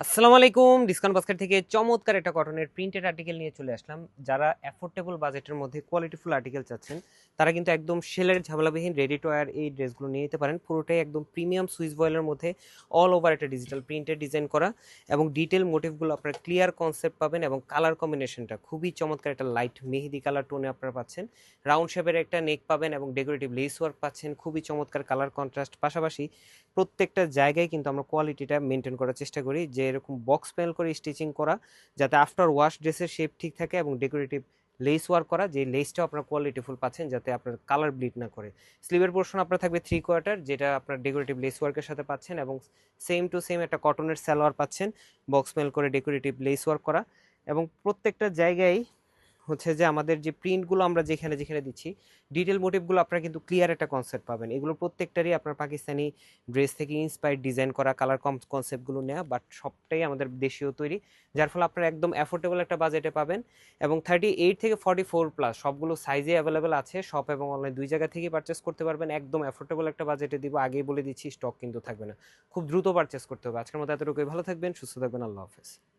আসসালামু আলাইকুম। Discount basket থেকে চমৎকার একটা কটনের প্রিন্টেড আর্টিকেল নিয়ে চলে আসলাম। যারা অ্যাফোর্ডেবল বাজেটের মধ্যে কোয়ালিটিফুল আর্টিকেল চাচ্ছেন তারা কিন্তু একদম সেলের ঝামেলাবিহীন রেডি টু ওয়্যার এই ড্রেসগুলো নিয়ে নিতে পারেন। পুরোটাই একদম প্রিমিয়াম সুইস ভয়েলের মধ্যে অল ওভার একটা ডিজিটাল প্রিন্টেড ডিজাইন করা এবং ডিটেল মোটিভগুলো আপনার ক্লিয়ার কনসেপ্ট পাবেন এবং কালার কম্বিনেশনটা খুবই চমৎকার, একটা লাইট মেহেদি কালার টোনে আপনারা পাচ্ছেন। রাউন্ড শেপের একটা নেক পাবেন এবং ডেকোরেটিভ লেস ওয়ার্ক পাচ্ছেন, খুবই চমৎকার কালার কন্ট্রাস্ট। পাশাপাশি প্রত্যেকটা জায়গায় কিন্তু আমরা কোয়ালিটিটা মেনটেন করার চেষ্টা করি, যে এরকম বক্স প্যানেল করে স্টিচিং করা যাতে আফটার ওয়াশ ড্রেসের শেপ ঠিক থাকে, এবং ডেকোরেটিভ লেস ওয়ার্ক করা যে লেসটাও আপনার কোয়ালিটিফুল পাচ্ছেন যাতে আপনার কালার ব্লিড না করে। স্লিভের পোর্শন আপনার থাকবে 3/4, যেটা আপনার ডেকোরেটিভ লেস ওয়ার্কের সাথে পাচ্ছেন, এবং সেম টু সেম একটা কটনের সালোয়ার পাচ্ছেন বক্স প্যানেল করে ডেকোরেটিভ লেস ওয়ার্ক করা। এবং প্রত্যেকটা জায়গায় হচ্ছে যে আমাদের যে প্রিন্টগুলো আমরা যেখানে যেখানে দিচ্ছি ডিটেল মোটিভগুলো আপনারা কিন্তু ক্লিয়ার একটা কনসেপ্ট পাবেন। এগুলো প্রত্যেকটারই আপনার পাকিস্তানি ড্রেস থেকে ইন্সপায়ার্ড ডিজাইন করা, কালার কনসেপ্টগুলো নেওয়া, বাট সবটাই আমাদের দেশীয় তৈরি, যার ফলে আপনারা একদম অ্যাফোর্ডেবল একটা বাজেটে পাবেন। এবং 38 থেকে 44+ সবগুলো সাইজে অ্যাভেলেবেল আছে, শপ এবং অনলাইন দুই জায়গা থেকেই পারচেস করতে পারবেন। একদম অ্যাফোর্ডেবল একটা বাজেটে দিব, আগেই বলে দিচ্ছি স্টক কিন্তু থাকবে না, খুব দ্রুত পারচেস করতে হবে। আজকের মতো এতটুকুই, ভালো থাকবেন, সুস্থ থাকবেন, আল্লাহ হাফেজ।